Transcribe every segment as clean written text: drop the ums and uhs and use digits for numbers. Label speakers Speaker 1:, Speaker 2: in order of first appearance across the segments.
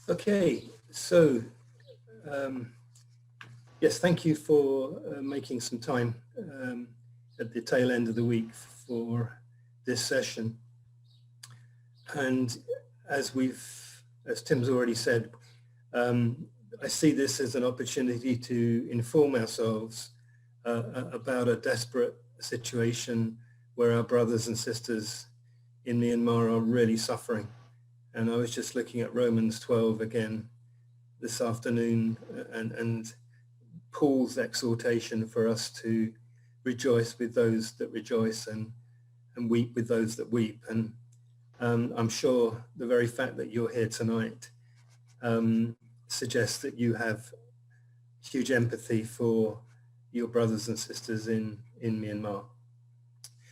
Speaker 1: Okay, so yes, thank you for making some time at the tail end of the week for this session. And as Tim's already said, I see this as an opportunity to inform ourselves about a desperate situation where our brothers and sisters in Myanmar are really suffering. And I was just looking at Romans 12 again this afternoon, and Paul's exhortation for us to rejoice with those that rejoice and weep with those that weep. And I'm sure the very fact that you're here tonight suggests that you have huge empathy for your brothers and sisters in Myanmar.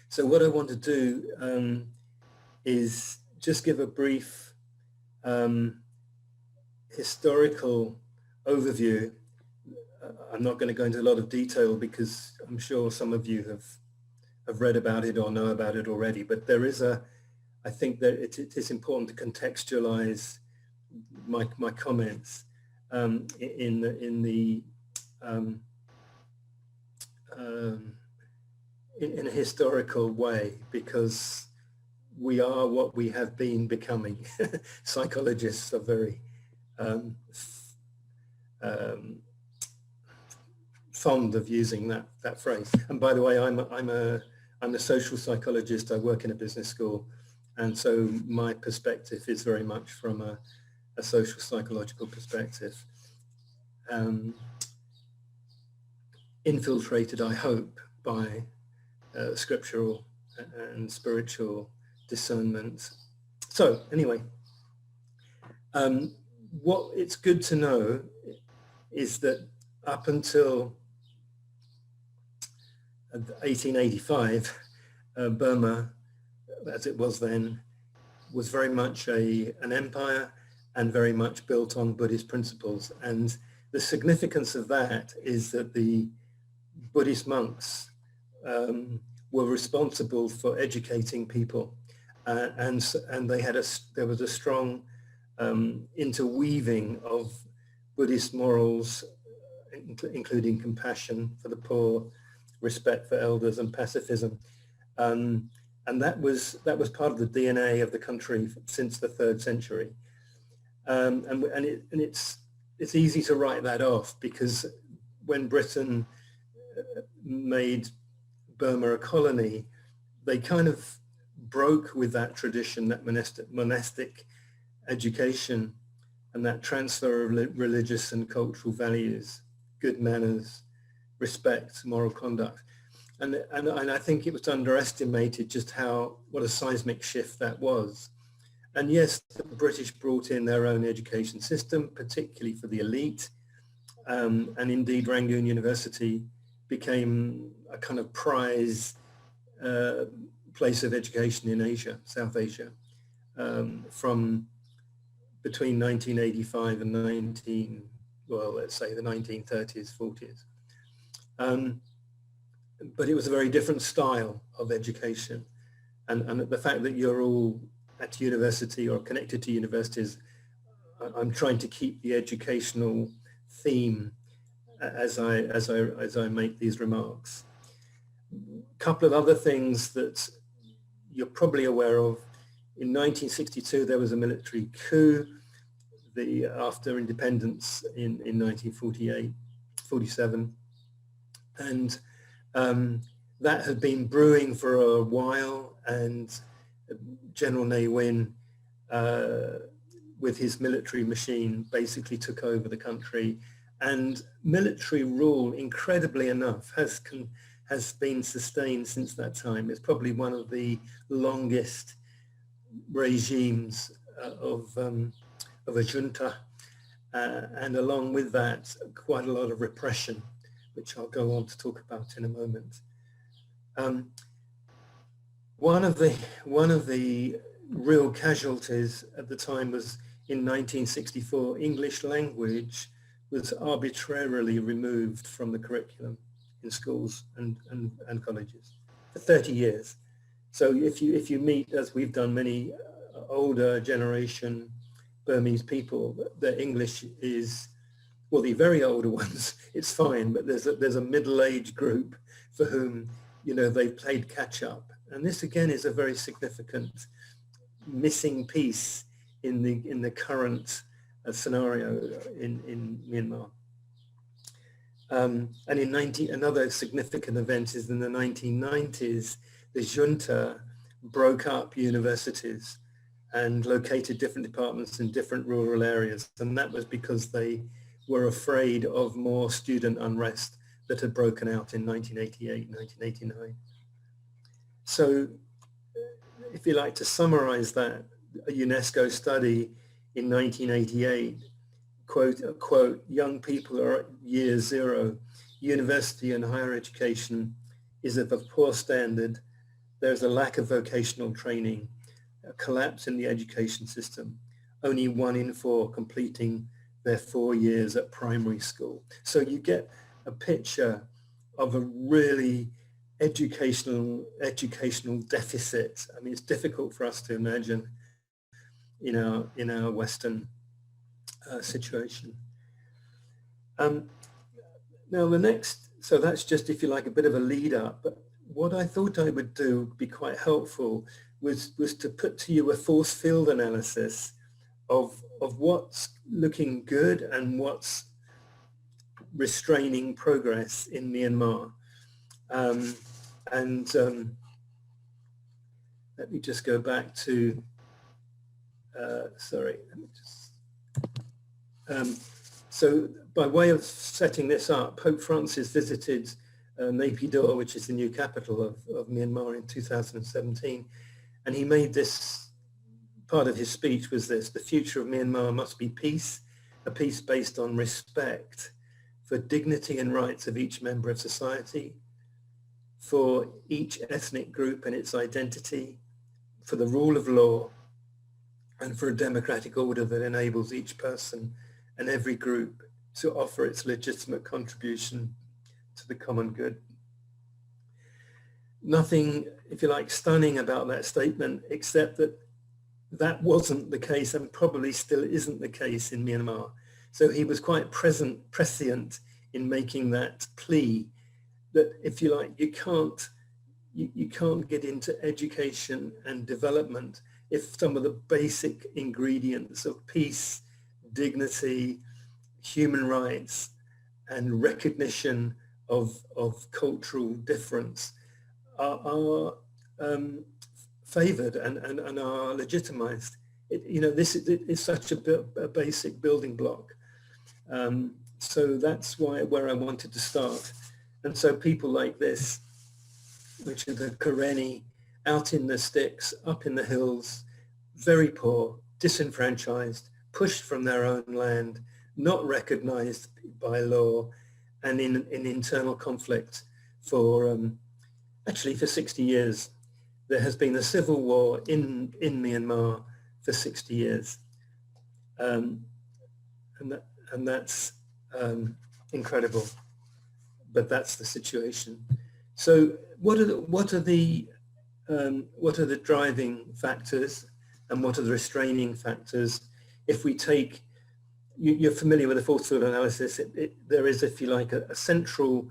Speaker 1: So what I want to do is just give a brief historical overview. I'm not going to go into a lot of detail because I'm sure some of you have read about it or know about it already, but there is I think that it is important to contextualize my comments in a historical way, because we are what we have been becoming. Psychologists are very fond of using that phrase. And by the way, I'm a social psychologist. I work in a business school, and so my perspective is very much from a social psychological perspective, infiltrated, I hope, by scriptural and spiritual discernment. So anyway, what it's good to know is that up until 1885, Burma, as it was then, was very much an empire and very much built on Buddhist principles. And the significance of that is that the Buddhist monks were responsible for educating people, and there was a strong interweaving of Buddhist morals, including compassion for the poor, respect for elders, and pacifism, and that was part of the DNA of the country since the 3rd century, and it's easy to write that off, because when Britain made Burma a colony, they kind of broke with that tradition, that monastic education, and that transfer of religious and cultural values, good manners, respect, moral conduct. And I think it was underestimated just what a seismic shift that was. And yes, the British brought in their own education system, particularly for the elite. And indeed, Rangoon University became a kind of prize place of education in Asia, South Asia, from between 1985 and let's say the 1930s, 40s. But it was a very different style of education. And the fact that you're all at university or connected to universities, I'm trying to keep the educational theme as I make these remarks. A couple of other things that you're probably aware of. In 1962, there was a military coup after independence in 1948, 47. And that had been brewing for a while, and General Ne Win, with his military machine, basically took over the country. And military rule, incredibly enough, has been sustained since that time. It's probably one of the longest regimes of a junta, and along with that, quite a lot of repression, which I'll go on to talk about in a moment. One of the real casualties at the time was in 1964, English language was arbitrarily removed from the curriculum in schools and colleges for 30 years. So if you meet, as we've done, many older generation Burmese people, their English is, well, the very older ones, it's fine, but there's a middle-aged group for whom, you know, they've played catch up. And this again is a very significant missing piece in the current scenario in Myanmar. And another significant event is in the 1990s, the junta broke up universities and located different departments in different rural areas. And that was because they were afraid of more student unrest that had broken out in 1988, 1989. So if you like to summarize that, a UNESCO study in 1988, quote, young people are at year zero. University and higher education is of a poor standard. There's a lack of vocational training, a collapse in the education system. Only 1 in 4 completing their 4 years at primary school. So you get a picture of a really educational deficit. I mean, it's difficult for us to imagine in our Western situation. Now the next, so that's just, if you like, a bit of a lead up. But what I thought I would do would be quite helpful was to put to you a force field analysis of what's looking good and what's restraining progress in Myanmar. Let me just go back to, sorry, let me just, so by way of setting this up, Pope Francis visited Naypyidaw, which is the new capital of Myanmar, in 2017, and he made this, part of his speech was this: the future of Myanmar must be peace, a peace based on respect for dignity and rights of each member of society, for each ethnic group and its identity, for the rule of law, and for a democratic order that enables each person and every group to offer its legitimate contribution to the common good. Nothing, if you like, stunning about that statement, except that that wasn't the case and probably still isn't the case in Myanmar. So he was quite prescient in making that plea that, if you like, you can't get into education and development if some of the basic ingredients of peace, dignity, human rights, and recognition of cultural difference are favored and are legitimized. This is such a basic building block. So that's where I wanted to start. And so people like this, which are the Karenni, out in the sticks, up in the hills, very poor, disenfranchised, pushed from their own land, not recognized by law, and in internal conflict for, actually for 60 years. There has been a civil war in Myanmar for 60 years. And that's incredible, but that's the situation. So what are the driving factors and what are the restraining factors? If we take, you're familiar with the force field analysis, there is, if you like, a central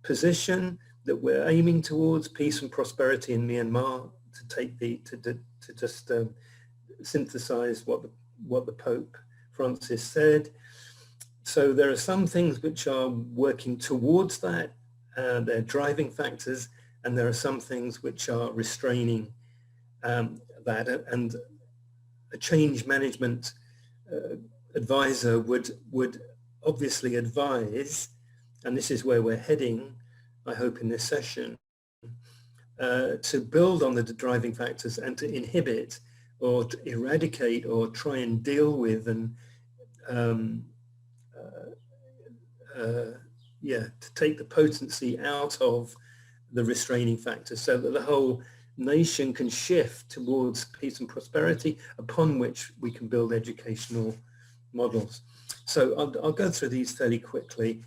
Speaker 1: position that we're aiming towards, peace and prosperity in Myanmar, to just synthesize what the Pope Francis said. So there are some things which are working towards that, they're driving factors, and there are some things which are restraining that. And a change management advisor would obviously advise, and this is where we're heading, I hope, in this session, to build on the driving factors and to inhibit or to eradicate or try and deal with and to take the potency out of the restraining factors so that the whole nation can shift towards peace and prosperity, upon which we can build educational models. So I'll go through these fairly quickly.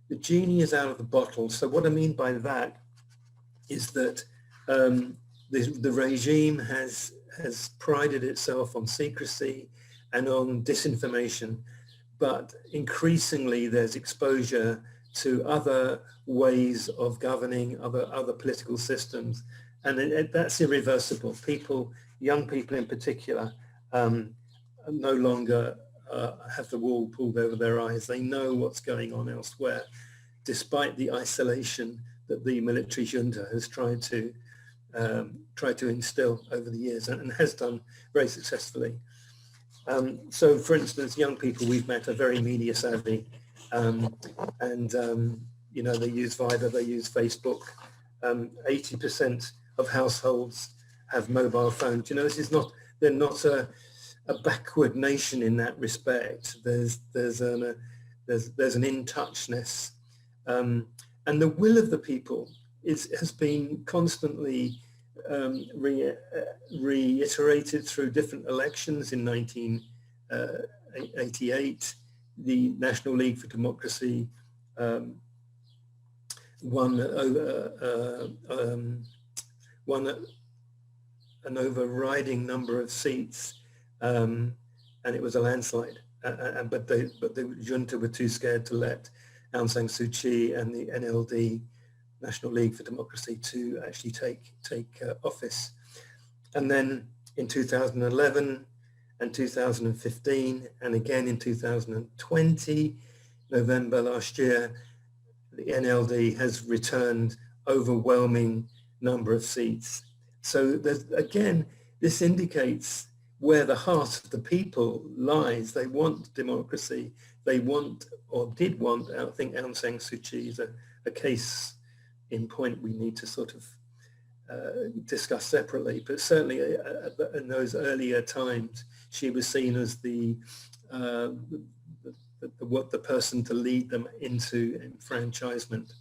Speaker 1: The genie is out of the bottle. So what I mean by that is that the regime has prided itself on secrecy and on disinformation, but increasingly there's exposure to other ways of governing, other political systems, and that's irreversible. People, young people in particular, no longer have the wool pulled over their eyes. They know what's going on elsewhere, despite the isolation that the military junta has tried to instill over the years, and has done very successfully. So, for instance, young people we've met are very media savvy, and you know, they use Viber, they use Facebook. 80% of households have mobile phones. You know, this is not, they're not a backward nation in that respect. There's an in-touchness, and the will of the people has been constantly reiterated through different elections. In 1988, the National League for Democracy won an overriding number of seats, and it was a landslide. But the junta were too scared to let Aung San Suu Kyi and the NLD, National League for Democracy, to actually take office. And then in 2011 and 2015, and again in 2020, November last year, the NLD has returned overwhelming number of seats. So there's, again, this indicates where the heart of the people lies. They want democracy. They want, or did want, I think Aung San Suu Kyi is a case in point we need to sort of discuss separately, but certainly in those earlier times, she was seen as the person to lead them into enfranchisement.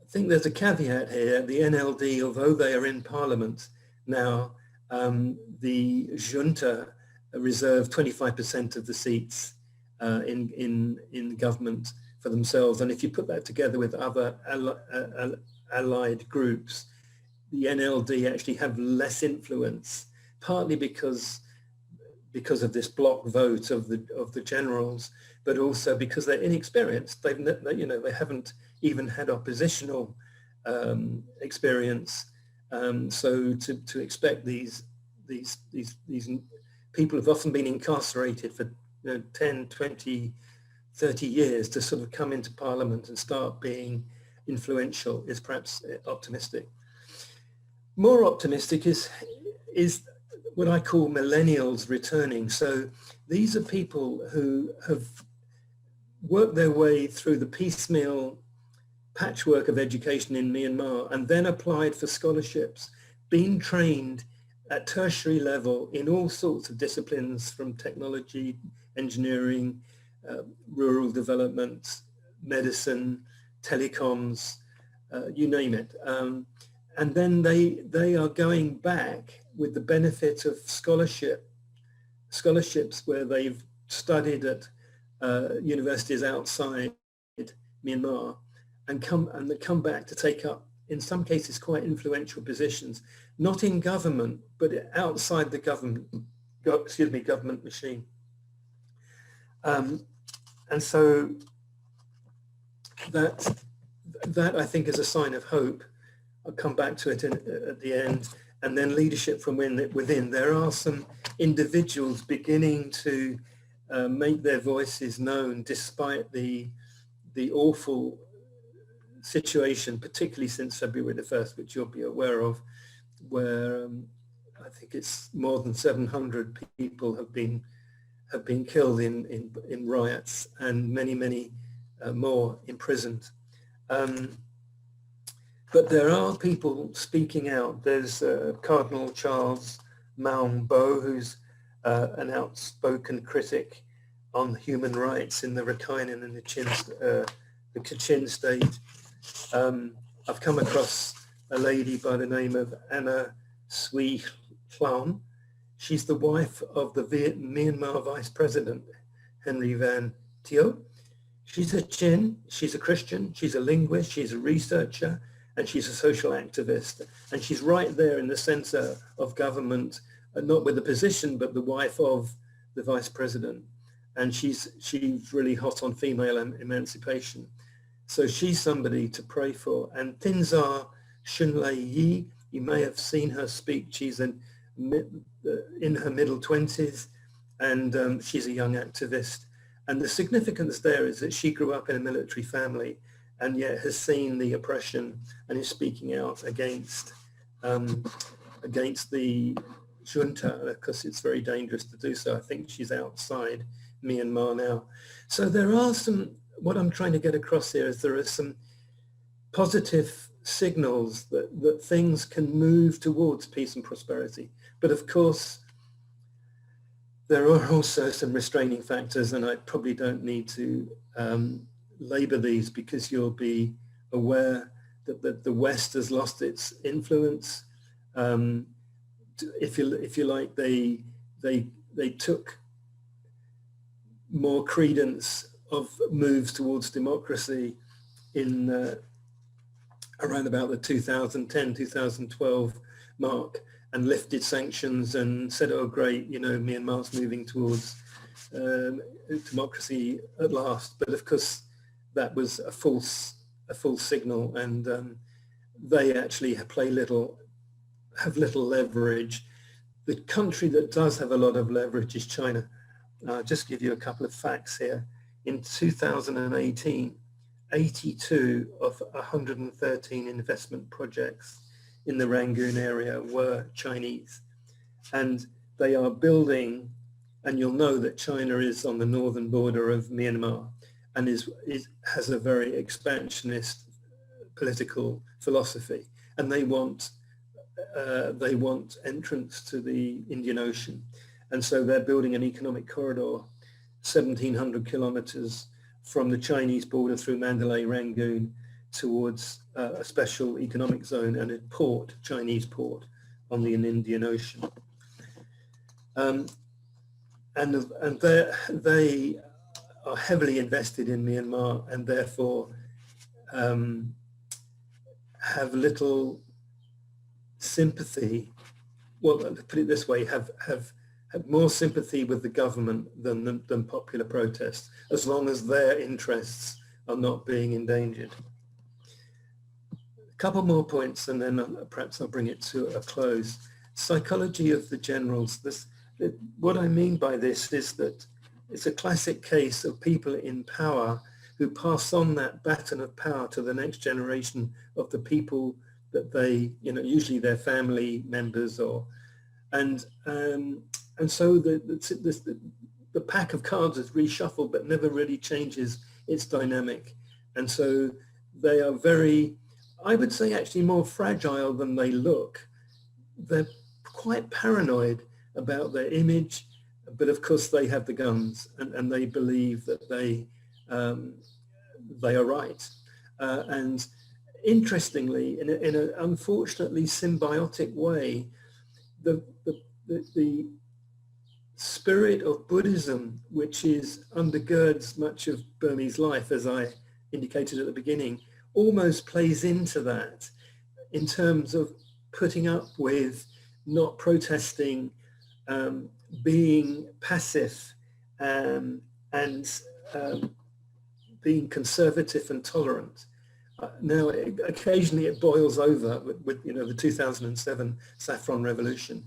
Speaker 1: I think there's a caveat here. The NLD, although they are in parliament now, the junta reserved 25% of the seats in government for themselves. And if you put that together with other allied groups, the NLD actually have less influence, partly because of this block vote of the generals, but also because they're inexperienced. They haven't even had oppositional experience. So to expect these people who've often been incarcerated for 10, 20, 30 years to sort of come into parliament and start being influential is perhaps optimistic. More optimistic is what I call millennials returning. So these are people who have worked their way through the piecemeal patchwork of education in Myanmar and then applied for scholarships, been trained at tertiary level in all sorts of disciplines, from technology, engineering, rural development, medicine, telecoms, you name it. And then they are going back with the benefit of scholarships where they've studied at universities outside Myanmar, and come back to take up, in some cases, quite influential positions, not in government, but outside the government machine. And so that I think is a sign of hope. I'll come back to it at the end. And then leadership from within. There are some individuals beginning to make their voices known despite the awful situation, particularly since February the 1st, which you'll be aware of, where I think it's more than 700 people have been killed in riots, and many more imprisoned. But there are people speaking out. There's Cardinal Charles Maung Bo, who's an outspoken critic on human rights in the Rakhine and in the Kachin state. I've come across a lady by the name of Anna Sui Klan. She's the wife of the Myanmar Vice President, Henry Van Thieu. She's a Chin, she's a Christian, she's a linguist, she's a researcher, and she's a social activist. And she's right there in the center of government not with the position, but the wife of the vice president. And she's really hot on female emancipation. So she's somebody to pray for. And Thinzar Shunlei Yi, you may have seen her speak. She's in her middle 20s, and she's a young activist. And the significance there is that she grew up in a military family and yet has seen the oppression and is speaking out against the junta, because it's very dangerous to do so. I think she's outside Myanmar now. So there are some, what I'm trying to get across here is there are some positive signals that things can move towards peace and prosperity. But of course, there are also some restraining factors, and I probably don't need to labor these, because you'll be aware that the West has lost its influence. If you like, they took more credence of moves towards democracy in around about the 2010, 2012 mark, and lifted sanctions and said, oh great, you know, Myanmar's moving towards democracy at last. But of course, that was a false signal, and they actually have little leverage. The country that does have a lot of leverage is China. I'll just give you a couple of facts here. In 2018, 82 of 113 investment projects in the Rangoon area were Chinese. And they are building, and you'll know that China is on the northern border of Myanmar and has a very expansionist political philosophy. And they want entrance to the Indian Ocean. And so they're building an economic corridor, 1,700 kilometers from the Chinese border through Mandalay, Rangoon, towards a special economic zone and a port, Chinese port, on the Indian Ocean. And they are heavily invested in Myanmar, and therefore have little sympathy. Well, to put it this way, have more sympathy with the government than popular protests, as long as their interests are not being endangered. A couple more points, and then perhaps I'll bring it to a close. Psychology of the generals. What I mean by this is that it's a classic case of people in power who pass on that baton of power to the next generation of the people that they, you know, usually their family members, and so the pack of cards is reshuffled, but never really changes its dynamic. And so they are very, I would say, actually more fragile than they look. They're quite paranoid about their image, but of course they have the guns, and they believe that they are right. And interestingly, in an unfortunately symbiotic way, the spirit of Buddhism, which undergirds much of Burmese life, as I indicated at the beginning, almost plays into that in terms of putting up with not protesting, being passive, and being conservative and tolerant. Now, occasionally it boils over with you know, the 2007 Saffron Revolution.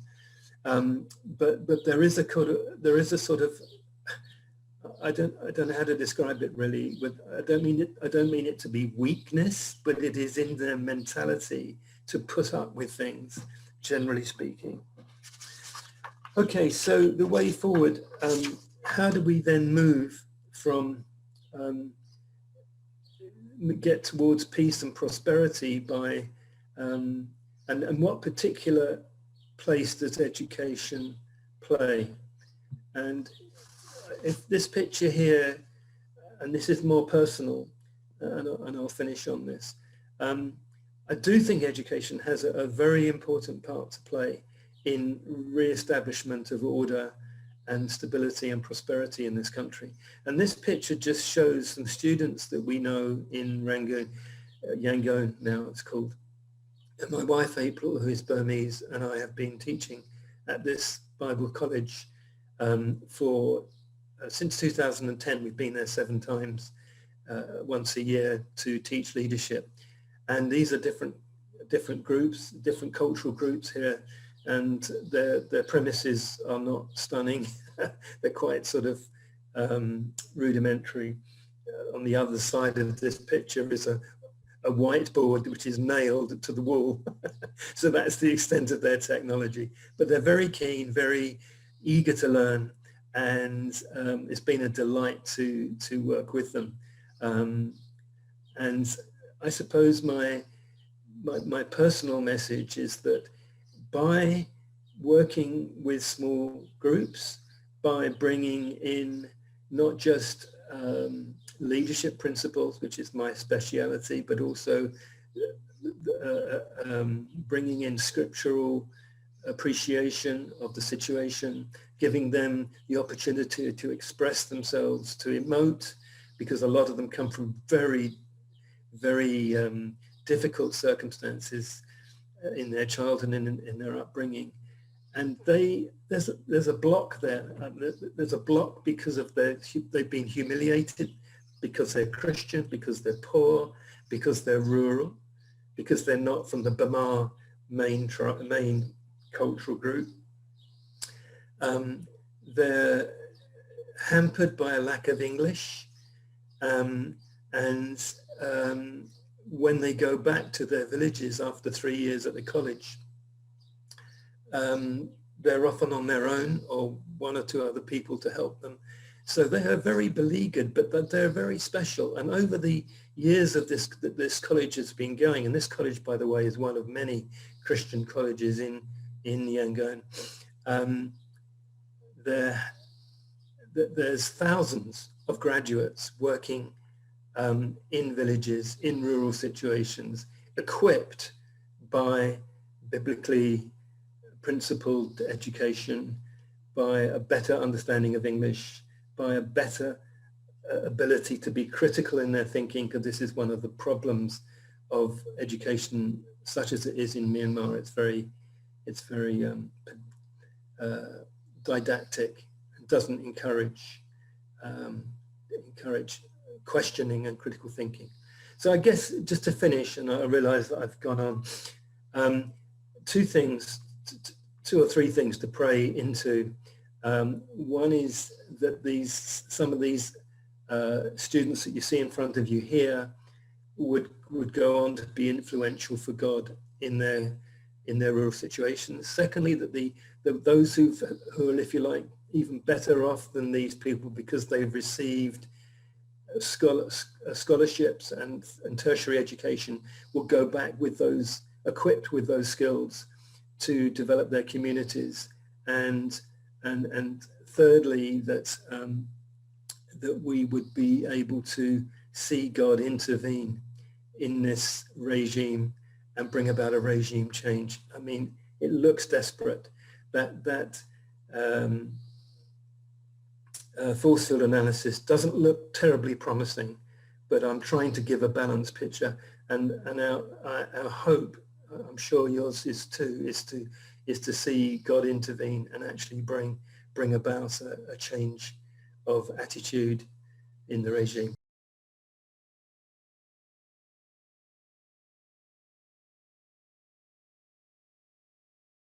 Speaker 1: But there is a sort of I don't know how to describe it really. I don't mean it to be weakness, but it is in their mentality to put up with things, generally speaking. Okay, so the way forward. How do we then move from get towards peace and prosperity by and what particular place does education play? And if this picture here, and this is more personal, and I'll finish on this, I do think education has a very important part to play in re-establishment of order and stability and prosperity in this country. And this picture just shows some students that we know in Rangoon, Yangon now it's called. And my wife April, who is Burmese, and I have been teaching at this Bible College for since 2010. We've been there 7 times, once a year, to teach leadership. And these are different groups, different cultural groups here, and their premises are not stunning. They're quite sort of rudimentary. On the other side of this picture is a whiteboard which is nailed to the wall. So that's the extent of their technology. But they're very keen, very eager to learn, and it's been a delight to work with them. And I suppose my personal message is that by working with small groups, by bringing in not just leadership principles, which is my speciality, but also bringing in scriptural appreciation of the situation, giving them the opportunity to express themselves, to emote, because a lot of them come from very, very difficult circumstances in their childhood and in their upbringing. And there's a block there. There's a block because of they've been humiliated, because they're Christian, because they're poor, because they're rural, because they're not from the Burma main cultural group. They're hampered by a lack of English, and when they go back to their villages after 3 years at the college, they're often on their own, or 1 or 2 other people to help them. So they are very beleaguered, but they're very special. And over the years of this college has been going, and this college, by the way, is one of many Christian colleges in Yangon. There's thousands of graduates working in villages, in rural situations, equipped by biblically principled education, by a better understanding of English, by a better ability to be critical in their thinking, because this is one of the problems of education such as it is in Myanmar. It's very didactic. It doesn't encourage questioning and critical thinking. So I guess just to finish, and I realize that I've gone on, 2 or 3 things to pray into. One is that some of these students that you see in front of you here would go on to be influential for God in their rural situations. Secondly, that those who are, if you like, even better off than these people because they've received scholarships and tertiary education will go back with those, equipped with those skills to develop their communities. And thirdly, that we would be able to see God intervene in this regime and bring about a regime change. I mean, it looks desperate. That force field analysis doesn't look terribly promising, but I'm trying to give a balanced picture. And our hope, I'm sure yours is too, is to see God intervene and actually bring about a change of attitude in the regime.